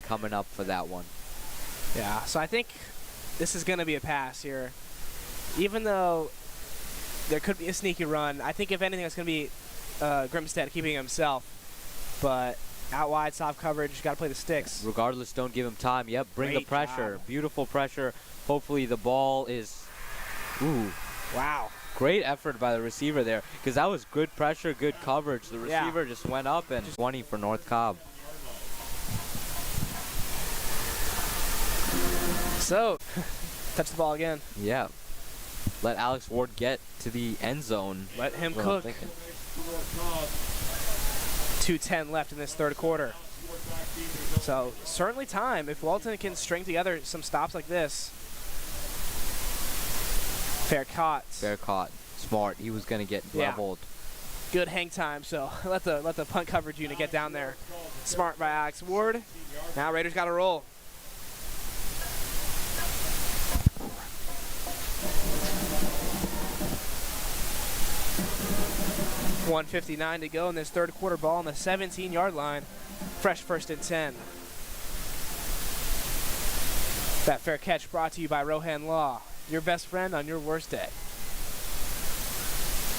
coming up for that one. Yeah, so I think this is going to be a pass here. Even though there could be a sneaky run, I think if anything it's going to be Grimstead keeping himself. But out wide, soft coverage, got to play the sticks. Regardless, don't give him time. Yep, bring the pressure. Job. Beautiful pressure. Hopefully the ball is... Ooh. Wow. Great effort by the receiver there, because that was good pressure, good coverage. The receiver just went up, and 20 for North Cobb. So, touch the ball again. Yeah. Let Alex Ward get to the end zone. Let him cook. 2:10 left in this third quarter. So, certainly time. If Walton can string together some stops like this. Fair caught. Fair caught. Smart. He was going to get leveled. Good hang time, so let the punt coverage unit get down there. Smart by Alex Ward. Now Raiders got to roll. .159 to go in this third quarter. Ball on the 17-yard line. Fresh 1st and 10. That fair catch brought to you by Rohan Law, your best friend on your worst day.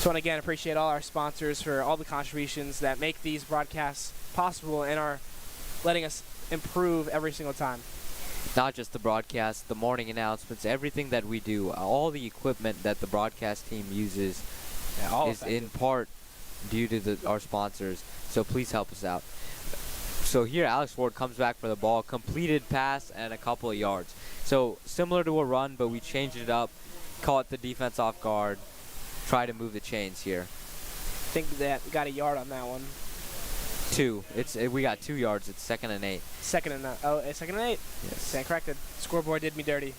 So, and again, appreciate all our sponsors for all the contributions that make these broadcasts possible and are letting us improve every single time. Not just the broadcast, the morning announcements, everything that we do, all the equipment that the broadcast team uses is in part due to our sponsors. So please help us out. So here Alex Ward comes back for the ball, completed pass and a couple of yards. So similar to a run, but we changed it up, caught the defense off guard, try to move the chains here. I think that we got a yard on that one. 2. We got 2 yards. It's 2nd and 8. Second and 8. Yes. Stand corrected. Scoreboard did me dirty.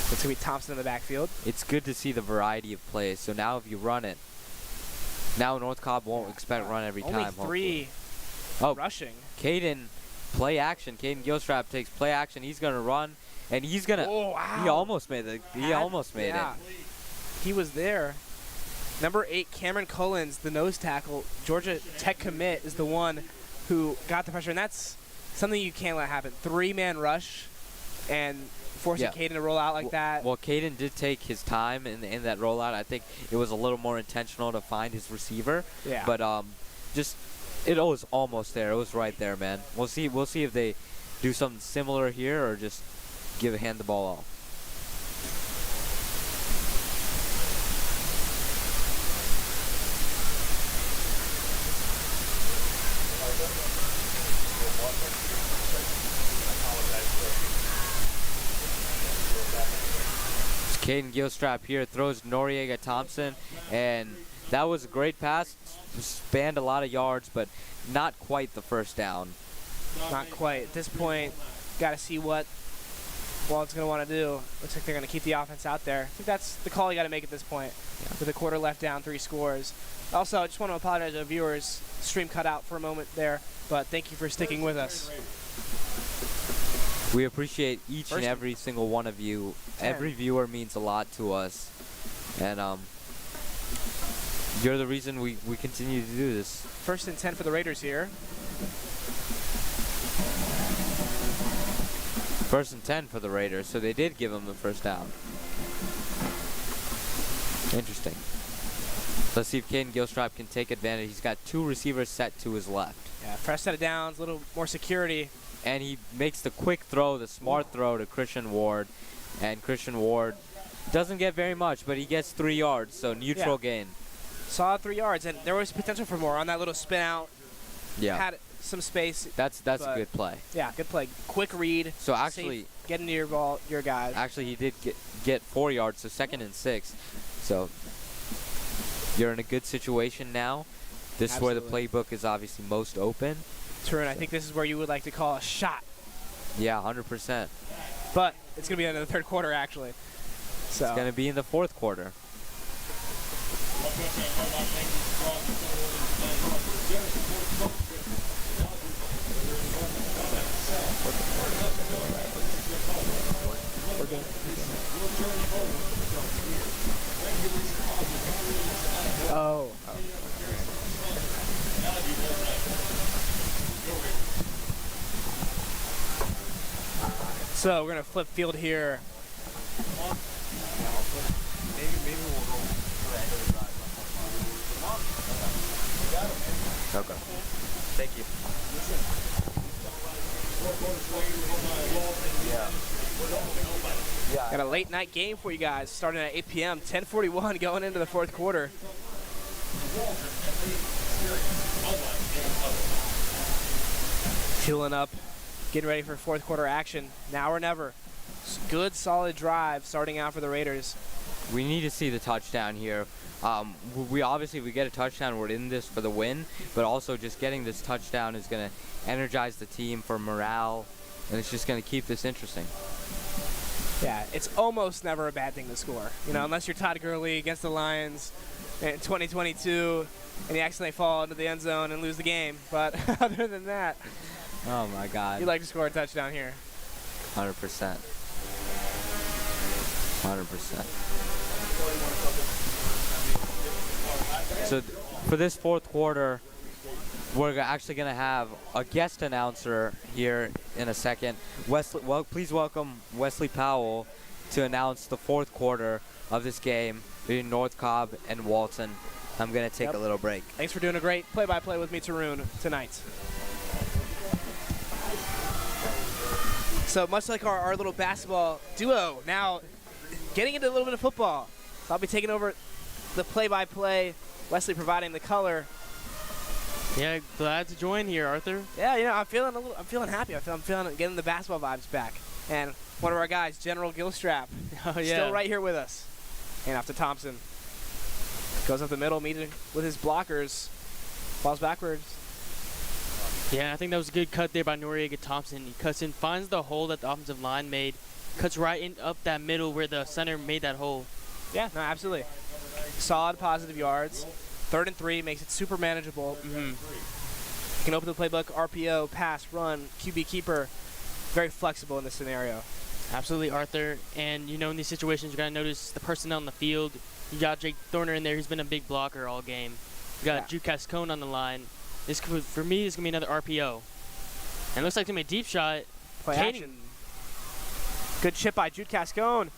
So it's going to be Thompson in the backfield. It's good to see the variety of plays. So now if you run it, now North Cobb won't expect run every time. Only 3 rushing. Caden, play action. Caden Gilstrap takes play action. He's going to run, and he's going to... Oh, wow. He almost made it. He was there. Number 8, Cameron Collins, the nose tackle, Georgia Tech commit, is the one who got the pressure. And that's something you can't let happen. 3-man rush and forcing Caden to roll out like that. Well, Caden did take his time in that rollout. I think it was a little more intentional to find his receiver. Yeah. But it was almost there. It was right there, man. We'll see if they do something similar here or just hand the ball off. Caden Gilstrap here throws Noriega Thompson, and that was a great pass. Spanned a lot of yards, but not quite the first down. Not quite. At this point, got to see what Walton's going to want to do. Looks like they're going to keep the offense out there. I think that's the call you got to make at this point. With a quarter left down, 3 scores. Also, I just want to apologize to the viewers. Stream cut out for a moment there, but thank you for sticking with us. We appreciate each and every single one of you. 10. Every viewer means a lot to us. And you're the reason we continue to do this. 1st and 10 for the Raiders here. 1st and 10 for the Raiders, so they did give him the first down. Interesting. Let's see if Caden Gilstrap can take advantage. He's got 2 receivers set to his left. Yeah, fresh set of downs, a little more security. And he makes the quick throw, the smart throw to Christian Ward. And Christian Ward doesn't get very much, but he gets 3 yards, so neutral gain. Solid 3 yards, and there was potential for more on that little spin out. Yeah. Had some space. That's a good play. Yeah, good play. Quick read. So actually, safe, get into your guys. Actually, he did get 4 yards, so 2nd and 6. So you're in a good situation now. This is where the playbook is obviously most open. True, and I think this is where you would like to call a shot. Yeah, 100%. But it's going to be in the third quarter, actually. So it's going to be in the 4th quarter. We're good. Oh. So we're going to flip field here. Maybe we'll go to the end of the drive. Okay. Thank you. Yeah. Got a late night game for you guys starting at 8 p.m. 10:41 going into the fourth quarter. Fueling up, getting ready for fourth quarter action. Now or never. Good solid drive starting out for the Raiders. We need to see the touchdown here. We get a touchdown, we're in this for the win, but also just getting this touchdown is going to energize the team for morale, and it's just going to keep this interesting. Yeah, it's almost never a bad thing to score. You know, unless you're Todd Gurley against the Lions in 2022 and you accidentally fall into the end zone and lose the game. But other than that, Oh my God. you'd like to score a touchdown here. 100%. 100%. So for this fourth quarter, we're actually going to have a guest announcer here in a second. Please welcome Wesley Powell to announce the fourth quarter of this game between North Cobb and Walton. I'm going to take a little break. Thanks for doing a great play-by-play with me, Tarun, tonight. So much like our little basketball duo, now getting into a little bit of football. So I'll be taking over the play-by-play, Wesley providing the color. Yeah, glad to join here, Arthur. Yeah, you know, I'm feeling happy. I'm feeling getting the basketball vibes back. And one of our guys, General Gilstrap, Oh, yeah. still right here with us. And off to Thompson. Goes up the middle, meeting with his blockers. Falls backwards. Yeah, I think that was a good cut there by Noriega Thompson. He cuts in, finds the hole that the offensive line made, cuts right in up that middle where the center made that hole. Yeah, no, absolutely. Solid positive yards. 3rd and 3 makes it super manageable. You can open the playbook, RPO, pass, run, QB keeper. Very flexible in this scenario. Absolutely, Arthur. And, you know, in these situations, you got to notice the personnel on the field. You got Jake Thorner in there, who's been a big blocker all game. You got Juke Cascone on the line. For me, this is going to be another RPO. And it looks like it's going to be a deep shot. Play action. Good chip by Jude Cascone.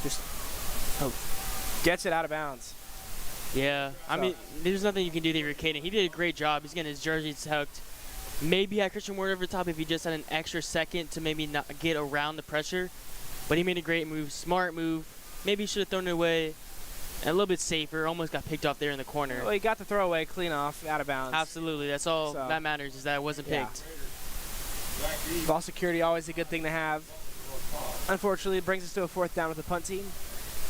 Just gets it out of bounds. Yeah, I mean, there's nothing you can do there for Caden. He did a great job. He's getting his jersey tucked. Maybe had Christian Ward over the top if he just had an extra second to maybe not get around the pressure. But he made a great move, smart move. Maybe he should have thrown it away. And a little bit safer. Almost got picked off there in the corner. Well, he got the throwaway clean off, out of bounds. Absolutely. That's all that matters is that it wasn't picked. Ball security, always a good thing to have. Unfortunately, it brings us to a 4th down with the punt team.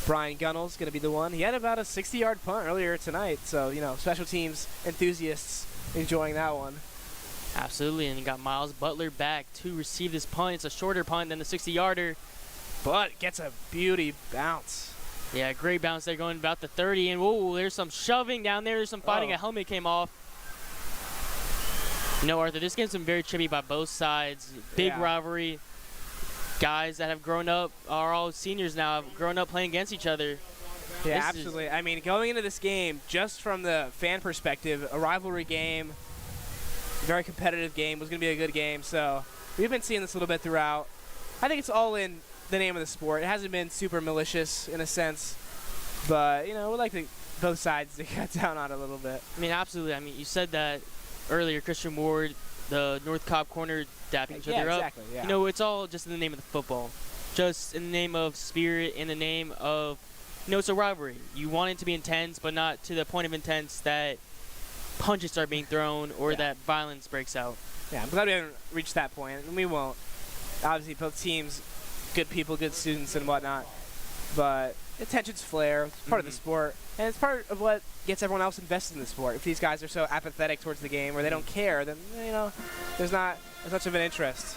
Brian Gunnell's going to be the one. He had about a 60-yard punt earlier tonight. So, you know, special teams enthusiasts enjoying that one. Absolutely. And you got Miles Butler back to receive this punt. It's a shorter punt than the 60-yarder. But gets a beauty bounce. Yeah, great bounce there going about the 30. And, whoa, there's some shoving down there. There's some fighting. Oh. A helmet came off. You know, Arthur, this game's been very chippy by both sides. Big rivalry. Guys that have grown up are all seniors now, have grown up playing against each other. Yeah, absolutely. I mean, going into this game, just from the fan perspective, a rivalry game, very competitive game, was going to be a good game. So we've been seeing this a little bit throughout. I think it's all in the name of the sport. It hasn't been super malicious in a sense, but, you know, we'd like both sides to cut down on it a little bit. I mean, absolutely. I mean, you said that earlier, Christian Ward, the North Cobb corner, dapping each other up. Yeah. You know, it's all just in the name of the football. Just in the name of spirit, in the name of, you know, it's a rivalry. You want it to be intense, but not to the point of intense that punches start being thrown or that violence breaks out. Yeah, I'm glad we haven't reached that point, and we won't. Obviously, both teams, good people, good students, and whatnot. But attention's flair. It's part of the sport, and it's part of what gets everyone else invested in the sport. If these guys are so apathetic towards the game or they don't care, then, you know, there's not as much of an interest.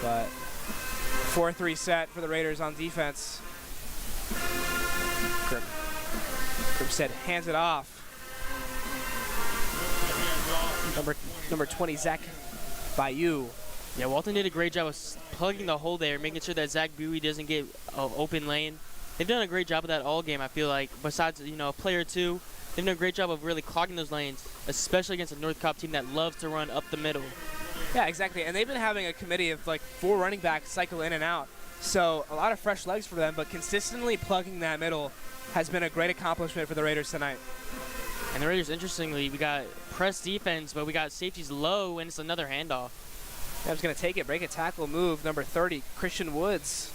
But 4-3 set for the Raiders on defense. Grimstead hands it off. Number 20, Zach Bayou. Yeah, Walton did a great job of plugging the hole there, making sure that Zach Bowie doesn't get an open lane. They've done a great job of that all game, I feel like. Besides, you know, a player or two, they've done a great job of really clogging those lanes, especially against a North Cobb team that loves to run up the middle. Yeah, exactly. And they've been having a committee of like 4 running backs cycle in and out. So a lot of fresh legs for them, but consistently plugging that middle has been a great accomplishment for the Raiders tonight. And the Raiders, interestingly, we got press defense, but we got safeties low, and it's another handoff. Yeah, going to take it, break a tackle, move, number 30, Christian Woods.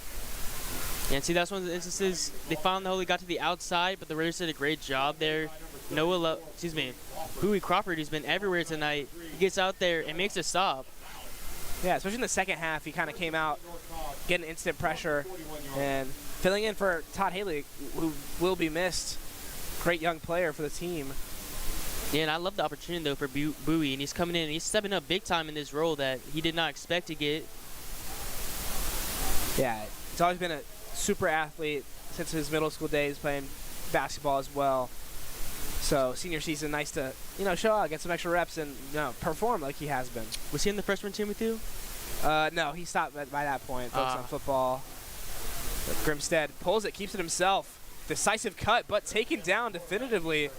Yeah, and see, that's one of the instances they found the hole, they got to the outside, but the Raiders did a great job there. Bowie Crawford, who's been everywhere tonight, he gets out there and makes a stop. Yeah, especially in the second half, he kind of came out, getting instant pressure, and filling in for Todd Haley, who will be missed. Great young player for the team. Yeah, and I love the opportunity, though, for Bowie, and he's coming in and he's stepping up big time in this role that he did not expect to get. Yeah, he's always been a super athlete since his middle school days, playing basketball as well. So senior season, nice to show out, get some extra reps, and perform like he has been. Was he in the freshman team with you? No, he stopped by that point. Focused on football. But Grimstead pulls it, keeps it himself. Decisive cut, but taken down definitively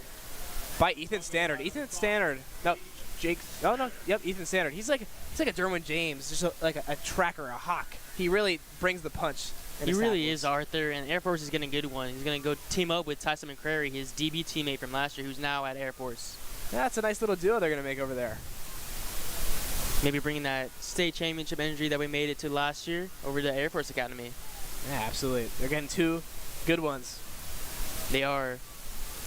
by Ethan Standard. Ethan Standard. No, Jake. Oh no. Yep, Ethan Standard. He's like a Derwin James, just like a tracker, a hawk. He really brings the punch. He really is, Arthur, and Air Force is getting a good one. He's going to go team up with Tyson McCrary, his DB teammate from last year, who's now at Air Force. Yeah, that's a nice little duo they're going to make over there. Maybe bringing that state championship energy that we made it to last year over to Air Force Academy. Yeah, absolutely. They're getting 2 good ones. They are.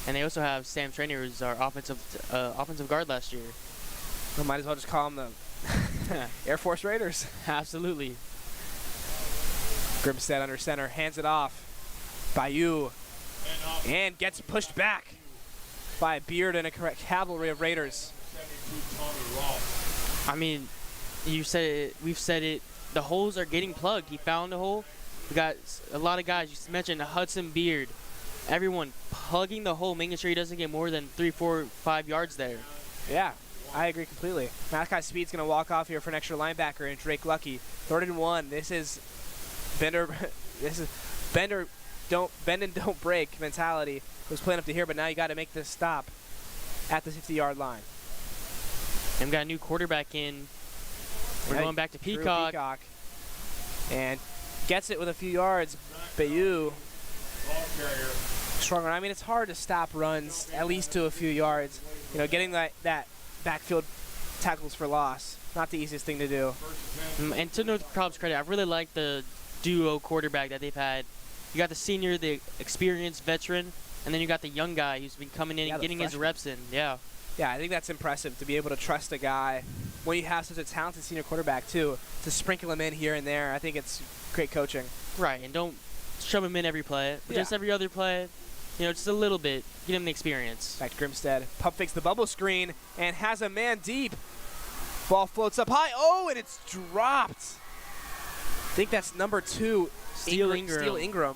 And they also have Sam Trainer, who's our offensive guard last year. We might as well just call them the Air Force Raiders. Absolutely. Grimstead under center, hands it off. Bayou. And gets pushed back by Beard and a correct cavalry of Raiders. I mean, you said it, we've said it. The holes are getting plugged. He found a hole. We got a lot of guys. You mentioned Hudson Beard. Everyone plugging the hole, making sure he doesn't get more than 3, 4, 5 yards there. Yeah, I agree completely. Malachi Speed's going to walk off here for an extra linebacker and Drake Lucky. 3rd and 1. This is Bender. This is Bender. Don't bend and don't break mentality. Was playing up to here, but now you got to make this stop at the 50-yard line. And we got a new quarterback in. We're going back to Peacock. And gets it with a few yards. Bayou. Stronger. I mean, it's hard to stop runs at least to a few yards. Getting that backfield tackles for loss, not the easiest thing to do. And to North Cobb's credit, I really like the duo quarterback that they've had. You got the senior, the experienced veteran, and then you got the young guy who's been coming in and getting his reps in. Yeah. Yeah, I think that's impressive to be able to trust a guy when you have such a talented senior quarterback too, to sprinkle him in here and there. I think it's great coaching. Right, and don't shove him in every play, but just every other play, just a little bit, get him the experience. Back to Grimstead, pump fakes the bubble screen and has a man deep. Ball floats up high. Oh, and it's dropped. I think that's number 2, Steele Ingram.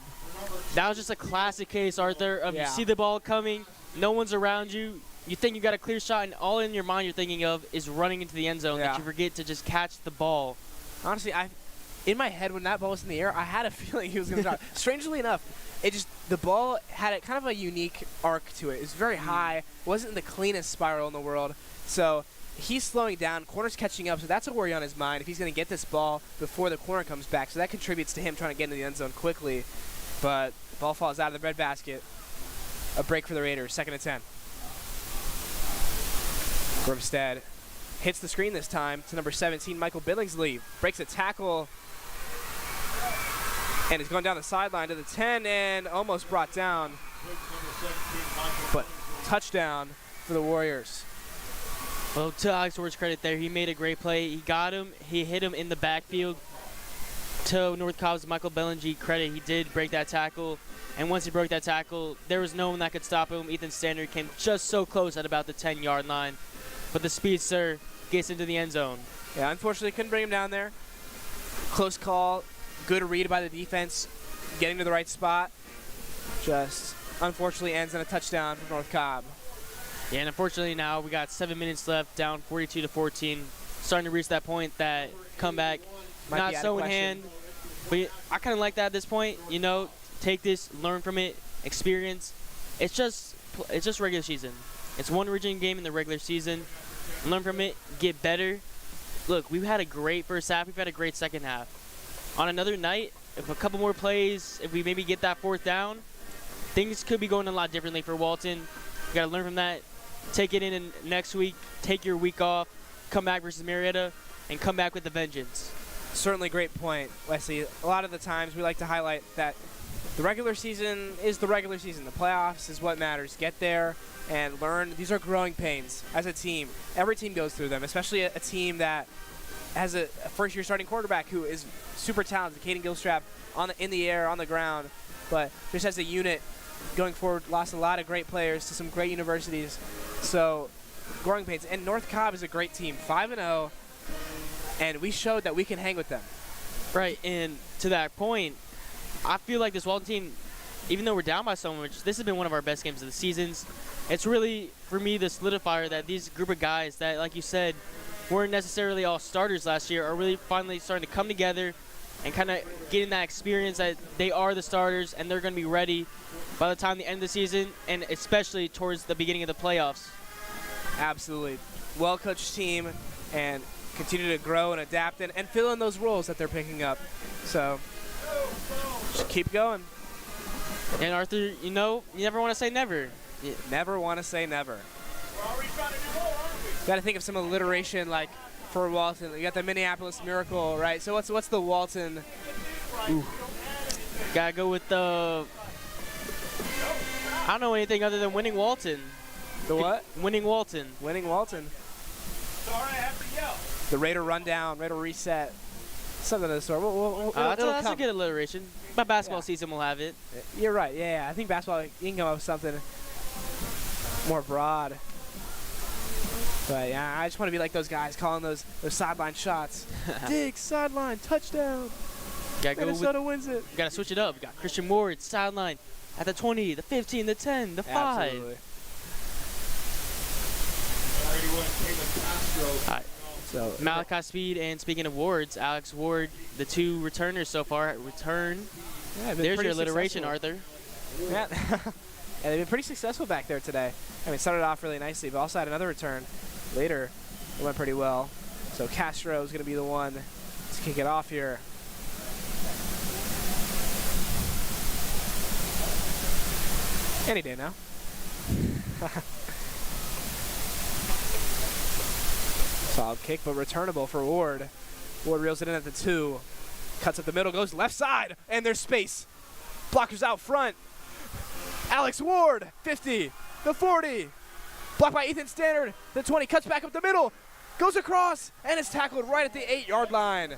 That was just a classic case, Arthur, of you see the ball coming, no one's around you, you think you got a clear shot, and all in your mind you're thinking of is running into the end zone, that you forget to just catch the ball. Honestly, in my head when that ball was in the air, I had a feeling he was going to drop. Strangely enough, the ball had kind of a unique arc to it. It was very high, wasn't the cleanest spiral in the world. So he's slowing down, corner's catching up, so that's a worry on his mind if he's going to get this ball before the corner comes back. So that contributes to him trying to get into the end zone quickly. But the ball falls out of the breadbasket. A break for the Raiders, 2nd and 10. Grimstead hits the screen this time to number 17, Michael Billingsley. Breaks a tackle and is going down the sideline to the 10 and almost brought down. But touchdown for the Warriors. Well, to Alex Ward's credit there, he made a great play. He got him. He hit him in the backfield. To North Cobb's Michael Bellinger credit, he did break that tackle. And once he broke that tackle, there was no one that could stop him. Ethan Standard came just so close at about the 10-yard line. But the speedster gets into the end zone. Yeah, unfortunately couldn't bring him down there. Close call. Good read by the defense. Getting to the right spot. Just unfortunately ends in a touchdown for North Cobb. Yeah, and unfortunately now we got 7 minutes left, down 42-14. Starting to reach that point that comeback not so in hand. But I kind of like that at this point. Take this, learn from it, experience. It's just regular season. It's one region game in the regular season. Learn from it, get better, look, we've had a great first half. We've had a great second half. On another night, if a couple more plays, if we maybe get that fourth down, things could be going a lot differently for Walton. You got to learn from that. Take it in next week. Take your week off. Come back versus Marietta, and come back with a vengeance. Certainly great point, Wesley. A lot of the times we like to highlight that the regular season is the regular season. The playoffs is what matters. Get there and learn. These are growing pains as a team. Every team goes through them, especially a team that has a first-year starting quarterback who is super talented. Caden Gilstrap in the air, on the ground, but just as a unit going forward, lost a lot of great players to some great universities. So growing pains. And North Cobb is a great team, 5-0, and we showed that we can hang with them. Right, and to that point, I feel like this Walton team, even though we're down by so much, this has been one of our best games of the seasons. It's really, for me, the solidifier that these group of guys that, like you said, weren't necessarily all starters last year are really finally starting to come together and kind of getting that experience that they are the starters and they're going to be ready by the time the end of the season, and especially towards the beginning of the playoffs. Absolutely. Well-coached team, and continue to grow and adapt and fill in those roles that they're picking up. So just keep going. And Arthur, you know, you never want to say never. You never want to say never. Got to think of some alliteration like for Walton. You got the Minneapolis Miracle, right? So what's the Walton? Ooh. Gotta go with the. I don't know anything other than winning Walton. The what? Winning Walton. Winning Walton. Sorry, I have to yell. The Raider rundown, Raider reset, something of the sort. That's a good alliteration. By basketball season, we'll have it. You're right. Yeah, I think basketball, you can come up with something more broad. But yeah, I just want to be like those guys calling those sideline shots. Dig, sideline, touchdown. Minnesota wins it. Got to switch it up. We got Christian Ward, sideline, at the 20, the 15, the 10, the 5. Absolutely. All right. So Malachi Speed, and speaking of Wards, Alex Ward, the two returners so far return. Yeah, there's your alliteration, Arthur. Yeah. Yeah, they've been pretty successful back there today. I mean, started off really nicely, but also had another return later. It went pretty well. So Castro is going to be the one to kick it off here. Any day now. Solid kick, but returnable for Ward. Ward reels it in at the 2. Cuts up the middle, goes left side, and there's space. Blockers out front. Alex Ward, 50, the 40. Blocked by Ethan Standard, the 20, cuts back up the middle, goes across, and is tackled right at the 8-yard line.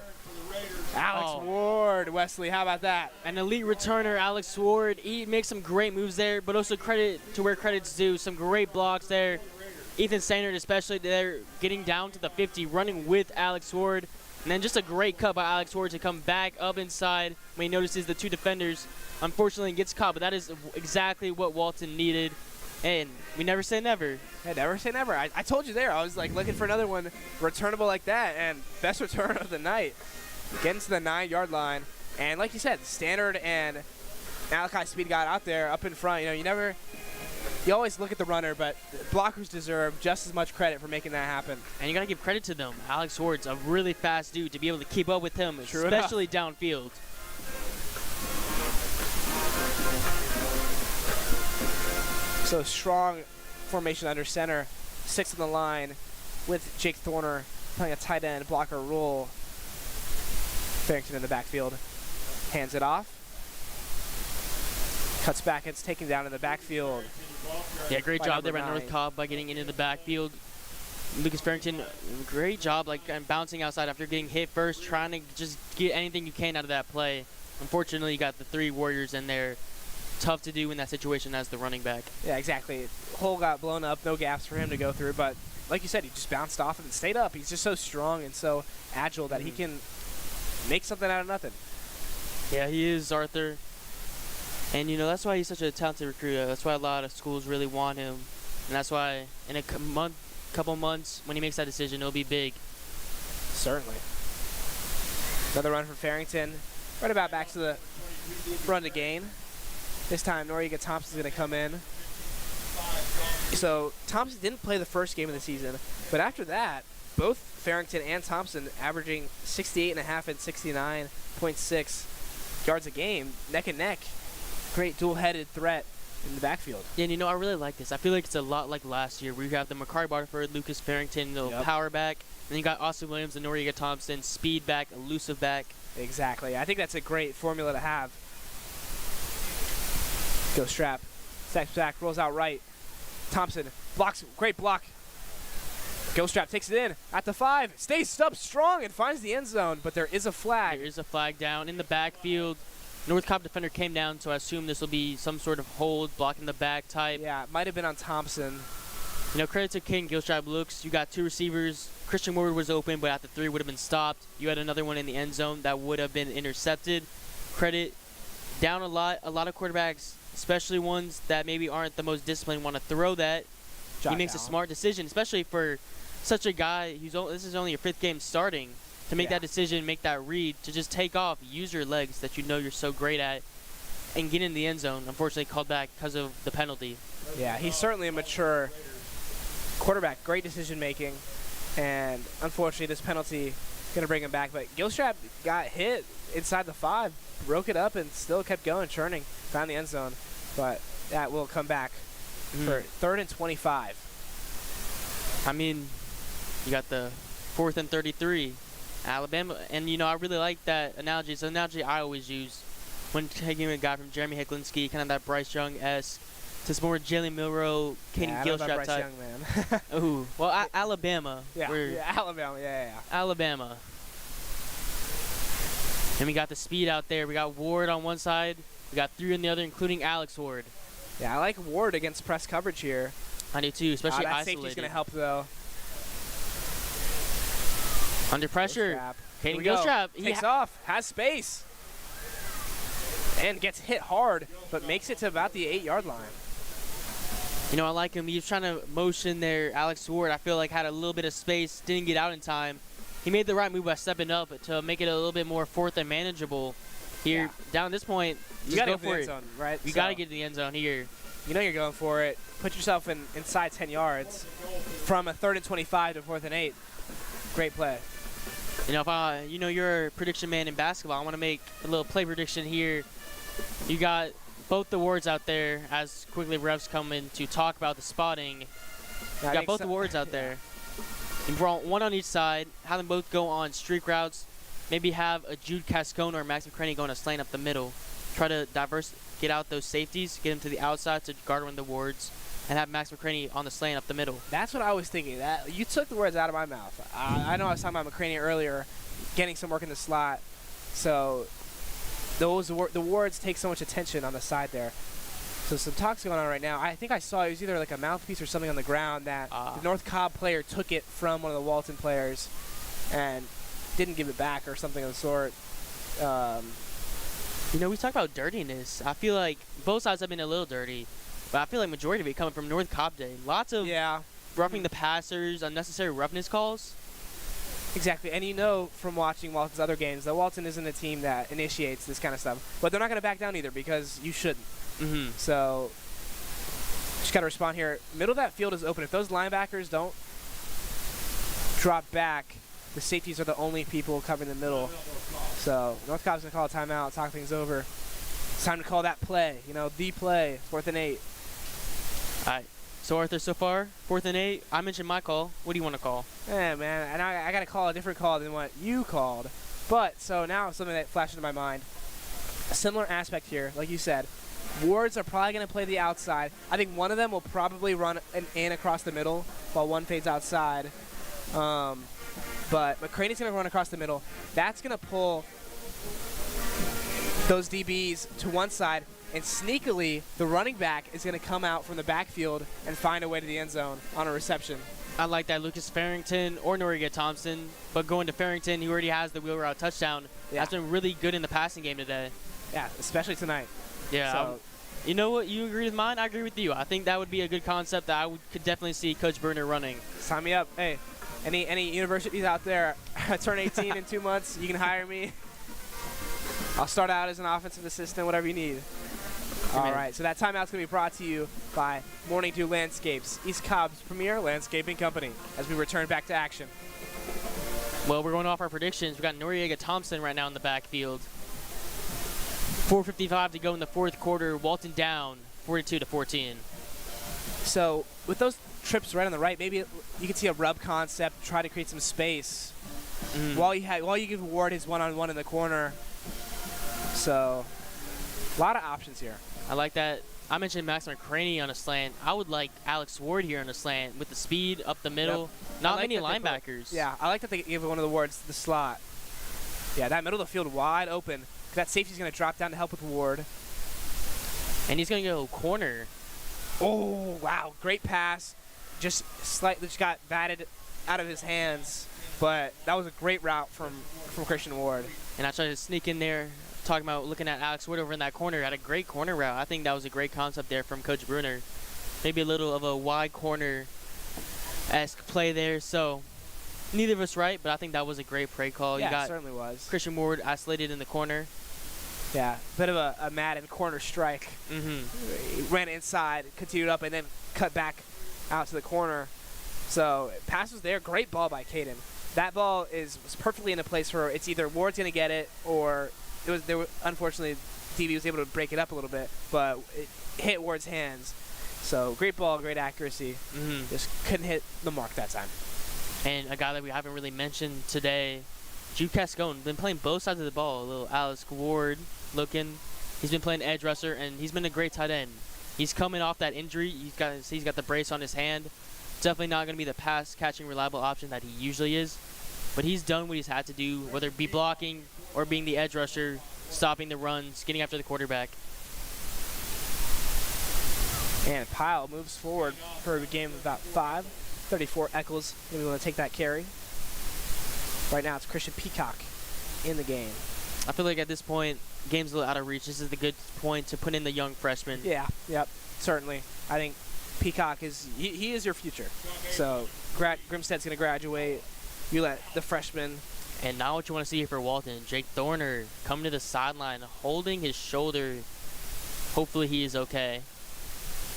Alex Ward, Wesley, how about that? An elite returner, Alex Ward. He makes some great moves there, but also credit to where credit's due. Some great blocks there. Ethan Standard especially there, getting down to the 50, running with Alex Ward. And then just a great cut by Alex Ward to come back up inside when he notices the two defenders. Unfortunately, gets caught, but that is exactly what Walton needed. And we never say never. Yeah, never say never. I told you there. I was like looking for another one returnable like that, and best return of the night. Getting to the 9-yard line. And like you said, Standard and Malachi Speed got out there up in front. You know, you always look at the runner, but blockers deserve just as much credit for making that happen. And you got to give credit to them. Alex Ward's a really fast dude to be able to keep up with him, especially downfield. So strong formation under center. 6 on the line with Jake Thorner playing a tight end blocker role. Farrington in the backfield. Hands it off. Cuts back. It's taken down in the backfield. Yeah, great job there by North Cobb by getting into the backfield. Lucas Farrington, great job bouncing outside after getting hit first, trying to just get anything you can out of that play. Unfortunately, you got the 3 Warriors in there. Tough to do in that situation as the running back. Yeah, exactly. Hole got blown up, no gaps for him to go through, but like you said, he just bounced off and stayed up. He's just so strong and so agile that he can make something out of nothing. Yeah, he is, Arthur. And, you know, that's why he's such a talented recruit. That's why a lot of schools really want him. And that's why in a couple months, when he makes that decision, it'll be big. Certainly. Another run for Farrington. Right about back to the run to gain. This time, Noriega Thompson's going to come in. So Thompson didn't play the first game of the season, but after that, both Farrington and Thompson averaging 68.5 and 69.6 yards a game, neck and neck. Great dual-headed threat in the backfield. Yeah, and I really like this. I feel like it's a lot like last year where you have the Makari Barford, Lucas Farrington, power back, and then you got Austin Williams and Noriega Thompson, speed back, elusive back. Exactly. I think that's a great formula to have. Go strap. Steps back, rolls out right. Thompson blocks, great block. Go strap takes it in at the 5, stays up strong and finds the end zone, but there is a flag. There is a flag down in the backfield. North Cobb defender came down, so I assume this will be some sort of hold, blocking the back type. Yeah, it might have been on Thompson. Credit to King Gilstrap looks. You got 2 receivers. Christian Ward was open, but at the 3 would have been stopped. You had another one in the end zone that would have been intercepted. Credit down a lot of quarterbacks, especially ones that maybe aren't the most disciplined, want to throw that. He makes a smart decision, especially for such a guy who's this is only your 5th game starting, to make that decision, make that read, to just take off, use your legs that you're so great at, and get in the end zone. Unfortunately, called back because of the penalty. Yeah, he's certainly a mature quarterback, great decision making, and unfortunately this penalty going to bring him back. But Gilstrap got hit inside the 5, broke it up, and still kept going, churning, found the end zone. But that will come back for 3rd and 25. I mean, you got the 4th and 33. Alabama, and I really like that analogy. It's an analogy I always use when taking a guy from Jeremy Hicklinski, kind of that Bryce Young-esque, to some more Jalen Milrow, Caden Gilstrap type. Young, man. Ooh, well, Alabama. Alabama, yeah. Alabama. And we got the speed out there. We got Ward on one side. We got 3 on the other, including Alex Ward. Yeah, I like Ward against press coverage here. I do too, especially that isolated. Safety's going to help, though. Under pressure, Caden Gilstrap. Takes off, has space, and gets hit hard, but makes it to about the 8-yard line. I like him. He was trying to motion there. Alex Ward, I feel like, had a little bit of space, didn't get out in time. He made the right move by stepping up to make it a little bit more 4th and manageable here. Yeah. Down at this point, you got to go for it. Zone, right? You got to get to the end zone here. You're going for it. Put yourself inside 10 yards from a 3rd and 25 to 4th and 8. Great play. If you're a prediction man in basketball, I want to make a little play prediction here. You got both the Wards out there as quickly refs come in to talk about the spotting. You got both the Wards out there. You brought one on each side, have them both go on streak routes, maybe have a Jude Cascone or Max McCraney going a slant up the middle. Try to get out those safeties, get them to the outside to guard one of the Wards, and have Max McCraney on the slant up the middle. That's what I was thinking. That you took the words out of my mouth. I know I was talking about McCraney earlier, getting some work in the slot. So the Wards take so much attention on the side there. So some talk's going on right now. I think I saw it was either like a mouthpiece or something on the ground that the North Cobb player took it from one of the Walton players and didn't give it back or something of the sort. We talk about dirtiness. I feel like both sides have been a little dirty. But I feel like majority of it coming from North Cobb Day. Lots of roughing the passers, unnecessary roughness calls. Exactly. And from watching Walton's other games that Walton isn't a team that initiates this kind of stuff. But they're not going to back down either because you shouldn't. So just got to respond here. Middle of that field is open. If those linebackers don't drop back, the safeties are the only people covering the middle. So North Cobb's going to call a timeout, talk things over. It's time to call that play, the play, 4th and 8. All right. So, Arthur, so far, 4th and 8. I mentioned my call. What do you want to call? Yeah, man. And I got to call a different call than what you called. But, so now something that flashed into my mind. A similar aspect here, like you said. Wards are probably going to play the outside. I think one of them will probably run an in across the middle while one fades outside. But McCraney's going to run across the middle. That's going to pull those DBs to one side, and sneakily, the running back is going to come out from the backfield and find a way to the end zone on a reception. I like that. Lucas Farrington or Noriega Thompson, but going to Farrington, he already has the wheel route touchdown. Yeah. That's been really good in the passing game today. Yeah, especially tonight. Yeah. So, you know what? You agree with mine? I agree with you. I think that would be a good concept that I could definitely see Coach Berner running. Sign me up. Hey, any universities out there, I turn 18 in 2 months, you can hire me. I'll start out as an offensive assistant, whatever you need. All right, so that timeout's going to be brought to you by Morning Dew Landscapes, East Cobb's premier landscaping company, as we return back to action. Well, we're going off our predictions. We got Noriega Thompson right now in the backfield. 4:55 to go in the fourth quarter. Walton down 42-14. So with those trips right on the right, maybe you could see a rub concept, try to create some space while you give Ward his one-on-one in the corner. So a lot of options here. I like that. I mentioned Max McCraney on a slant. I would like Alex Ward here on a slant with the speed up the middle. Yep. Not many linebackers. Yeah, I like that they give one of the Wards the slot. Yeah, that middle of the field wide open. That safety's going to drop down to help with Ward. And he's going to go corner. Oh, wow. Great pass. Just slightly got batted out of his hands. But that was a great route from Christian Ward. And I tried to sneak in there, talking about looking at Alex Wood over in that corner. Had a great corner route. I think that was a great concept there from Coach Bruner. Maybe a little of a wide corner-esque play there. So neither of us right, but I think that was a great play call. Yeah, you got it certainly was. Christian Ward isolated in the corner. Yeah, bit of a Madden corner strike. He ran inside, continued up, and then cut back out to the corner. So pass was there. Great ball by Caden. That ball was perfectly in a place where it's either Ward's going to get it or unfortunately, DB was able to break it up a little bit, but it hit Ward's hands. So great ball, great accuracy. Just couldn't hit the mark that time. And a guy that we haven't really mentioned today, Jude Cascone, been playing both sides of the ball. A little Alex Ward looking. He's been playing edge rusher, and he's been a great tight end. He's coming off that injury. He's got the brace on his hand. Definitely not going to be the pass-catching reliable option that he usually is. But he's done what he's had to do, whether it be blocking or being the edge rusher, stopping the runs, getting after the quarterback. And Pyle moves forward for a game of about 5. 34 Eccles maybe want to take that carry. Right now it's Christian Peacock in the game. I feel like at this point, game's a little out of reach. This is the good point to put in the young freshman. Yeah, yep, certainly. I think Peacock he is your future. So Grimstead's going to graduate. You let the freshman. And now what you want to see here for Walton, Jake Thorner coming to the sideline, holding his shoulder. Hopefully he is okay.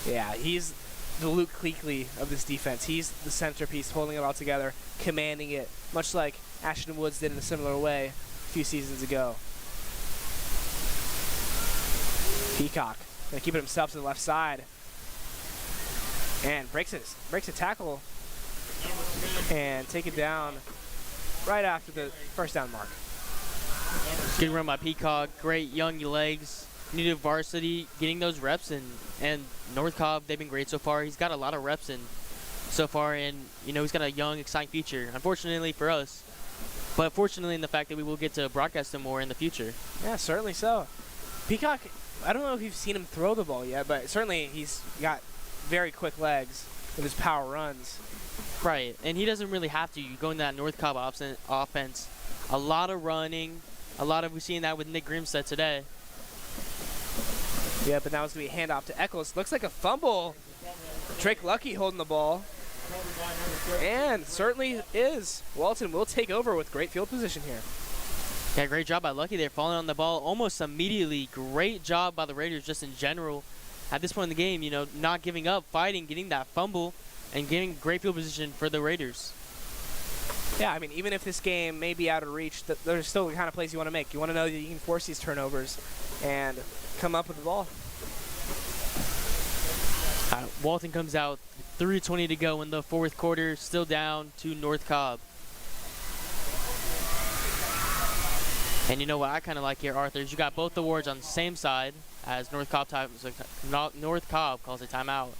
Yeah, he's the Luke Kuechly of this defense. He's the centerpiece, holding it all together, commanding it, much like Ashton Woods did in a similar way a few seasons ago. Peacock going to keep it himself to the left side. And breaks a tackle and take it down right after the first down mark. Good run by Peacock. Great young legs. Needed varsity, getting those reps in. And North Cobb, they've been great so far. He's got a lot of reps in so far, and he's got a young, exciting future. Unfortunately for us, but fortunately in the fact that we will get to broadcast him more in the future. Yeah, certainly so. Peacock, I don't know if you've seen him throw the ball yet, but certainly he's got very quick legs with his power runs. Right, and he doesn't really have to. You go into that North Cobb offense, a lot of running, we've seen that with Nick Grimstead today. Yeah, but now it's going to be a handoff to Eccles. Looks like a fumble. Drake Lucky holding the ball. And certainly is. Walton will take over with great field position here. Yeah, great job by Lucky there, falling on the ball almost immediately. Great job by the Raiders just in general. At this point in the game, not giving up, fighting, getting that fumble, and getting great field position for the Raiders. Yeah, I mean, even if this game may be out of reach, there's still the kind of plays you want to make. You want to know that you can force these turnovers and come up with the ball. Walton comes out, 3:20 to go in the fourth quarter, still down to North Cobb. And you know what I kind of like here, Arthur, is you got both the wards on the same side as North Cobb calls a timeout.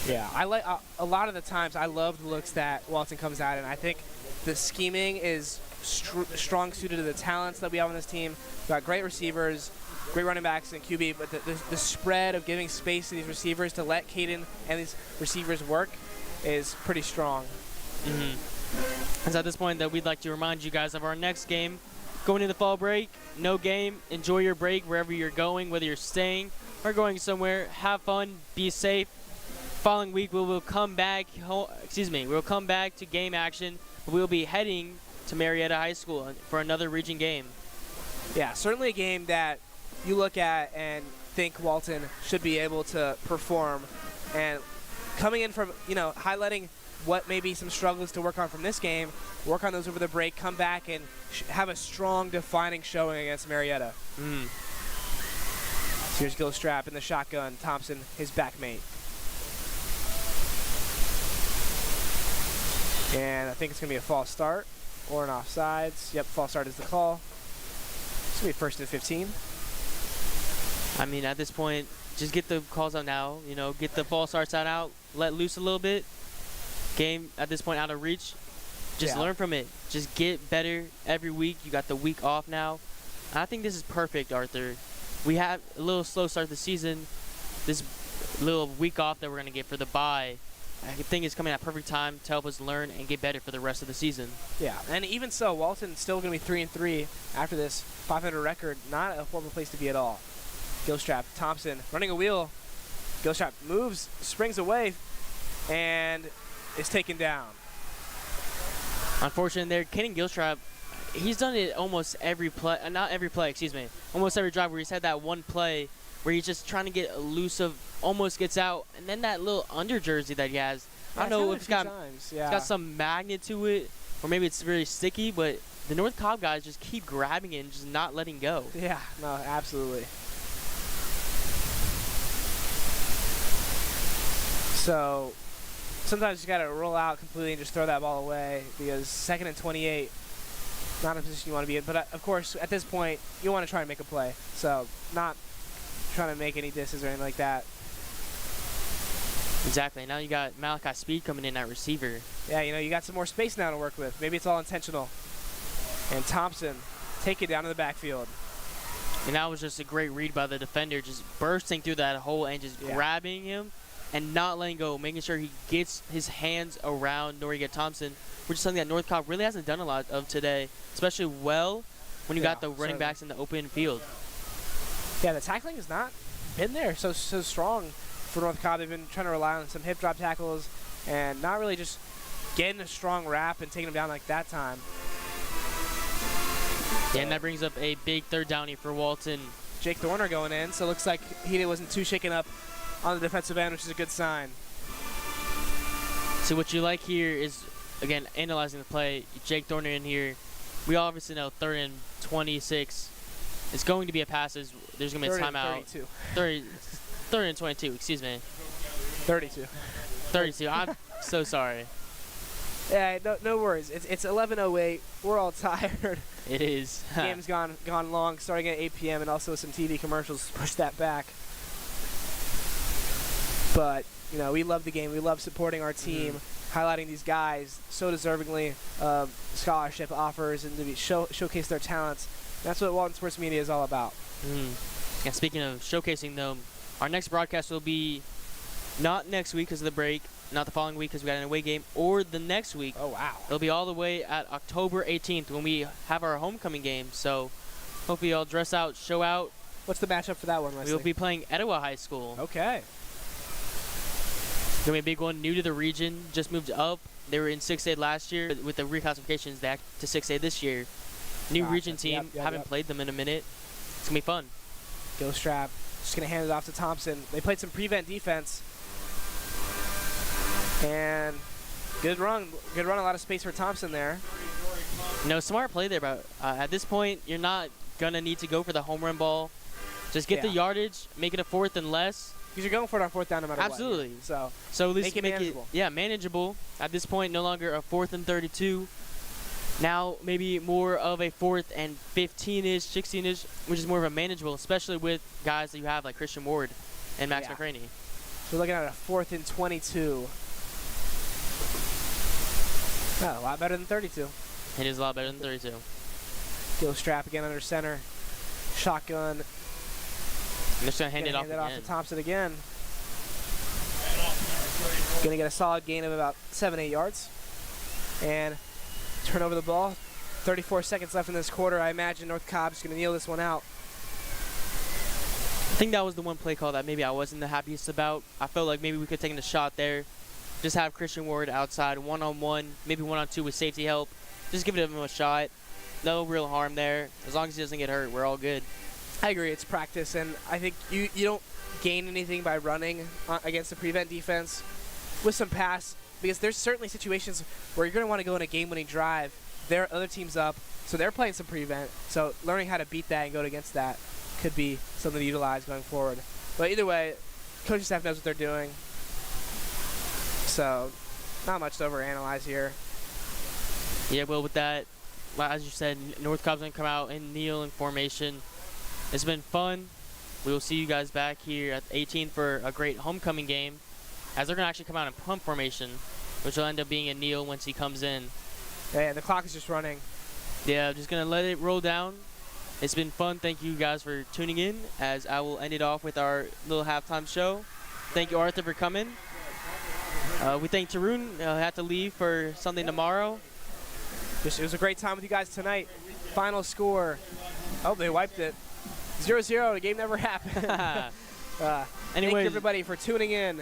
Yeah, I like a lot of the times I love the looks that Walton comes out in. I think the scheming is strong suited to the talents that we have on this team. We've got great receivers, great running backs and QB, but the spread of giving space to these receivers to let Caden and these receivers work is pretty strong. And at this point that we'd like to remind you guys of our next game. Going into the fall break, no game. Enjoy your break wherever you're going, whether you're staying or going somewhere. Have fun, be safe. Following week we will come back to game action. We'll be heading to Marietta High School for another region game. Yeah, certainly a game that you look at and think Walton should be able to perform. And coming in from, highlighting what may be some struggles to work on from this game, work on those over the break, come back and have a strong, defining showing against Marietta. So here's Gilstrap in the shotgun. Thompson, his backmate. And I think it's going to be a false start or an offsides. Yep, false start is the call. It's going to be 1st and 15. I mean, at this point, just get the calls out now. You know, get the false starts out, let loose a little bit. Game, at this point, out of reach. Just learn from it. Just get better every week. You got the week off now. And I think this is perfect, Arthur. We have a little slow start to the season. This little week off that we're going to get for the bye, I think it's coming at perfect time to help us learn and get better for the rest of the season. Yeah, and even so, Walton's still going to be 3-3 after this 500 record. Not a horrible place to be at all. Gilstrap, Thompson, running a wheel. Gilstrap moves, springs away, and is taken down. Unfortunately, there, Kenny Gilstrap, he's done it almost every play, not every play, excuse me, almost every drive where he's had that one play where he's just trying to get elusive, almost gets out, and then that little under jersey that he has, I don't know if it's got some magnet to it, or maybe it's really sticky, but the North Cobb guys just keep grabbing it and just not letting go. Yeah, no, absolutely. So sometimes you got to roll out completely and just throw that ball away, because 2nd and 28, not a position you want to be in. But of course, at this point, you want to try and make a play. So not trying to make any disses or anything like that. Exactly. Now you got Malachi Speed coming in at receiver. Yeah, you know, you got some more space now to work with. Maybe it's all intentional. And Thompson take it down to the backfield. And that was just a great read by the defender, just bursting through that hole and just grabbing him and not letting go, making sure he gets his hands around Noriega Thompson, which is something that North Cobb really hasn't done a lot of today, especially when you got the running backs in the open field. Yeah, the tackling has not been there so strong for North Cobb. They've been trying to rely on some hip drop tackles and not really just getting a strong wrap and taking them down like that time. Yeah, and that brings up a big third downy for Walton. Jake Thorner going in, so it looks like he wasn't too shaken up on the defensive end, which is a good sign. So what you like here is, again, analyzing the play. Jake Thorner in here. We obviously know 3rd and 26. It's going to be a pass. There's going to be a timeout. 3rd and 22, excuse me. 32. 32. I'm so sorry. Yeah, no worries. It's 11:08. We're all tired. It is. Game's gone long, starting at 8 p.m. and also some TV commercials to push that back. But, you know, we love the game. We love supporting our team, highlighting these guys so deservingly of scholarship offers and to be showcase their talents. That's what Walton Sports Media is all about. And speaking of showcasing them, our next broadcast will be not next week because of the break, not the following week because we got an away game, or the next week. Oh, wow. It'll be all the way at October 18th when we have our homecoming game. So hopefully y'all dress out, show out. What's the matchup for that one, Wesley? We'll be playing Etowah High School. Okay. Going to be a big one, new to the region, just moved up. They were in 6A last year. With the reclassifications, they act to 6A this year. New region team, haven't played them in a minute. It's going to be fun. Gilstrap just going to hand it off to Thompson. They played some prevent defense. And good run, a lot of space for Thompson there. No, smart play there, but at this point, you're not going to need to go for the home run ball. Just get the yardage, make it a 4th and less. Because you're going for it on 4th down no matter what. Absolutely. So at least make it manageable. Manageable. At this point, no longer a 4th and 32. Now maybe more of a 4th and 15-ish, 16-ish, which is more of a manageable, especially with guys that you have like Christian Ward and Max McCraney. So we're looking at a 4th and 22. Oh, a lot better than 32. It is a lot better than 32. Gilstrap again under center. Shotgun. I'm just going to hand it off to Thompson again. Going to get a solid gain of about 7-8 yards. And turn over the ball. 34 seconds left in this quarter. I imagine North Cobb's going to kneel this one out. I think that was the one play call that maybe I wasn't the happiest about. I felt like maybe we could have taken a shot there. Just have Christian Ward outside, one-on-one, maybe one-on-two with safety help. Just give him a shot. No real harm there. As long as he doesn't get hurt, we're all good. I agree. It's practice, and I think you don't gain anything by running against the prevent defense. With some pass because there's certainly situations where you're going to want to go on a game-winning drive. Their other team's up, so they're playing some prevent. So learning how to beat that and go against that could be something to utilize going forward. But either way, coaching staff knows what they're doing. So not much to overanalyze here. Yeah, well, with that, as you said, North Cobb's going to come out and kneel in formation. It's been fun. We will see you guys back here at 18 for a great homecoming game, as they're going to actually come out in pump formation, which will end up being a kneel once he comes in. Yeah, the clock is just running. Yeah, I'm just going to let it roll down. It's been fun. Thank you guys for tuning in, as I will end it off with our little halftime show. Thank you, Arthur, for coming. We thank Tarun. He'll have to leave for something tomorrow. It was a great time with you guys tonight. Final score. Oh, they wiped it. 0-0. The game never happened. Thank you, everybody, for tuning in.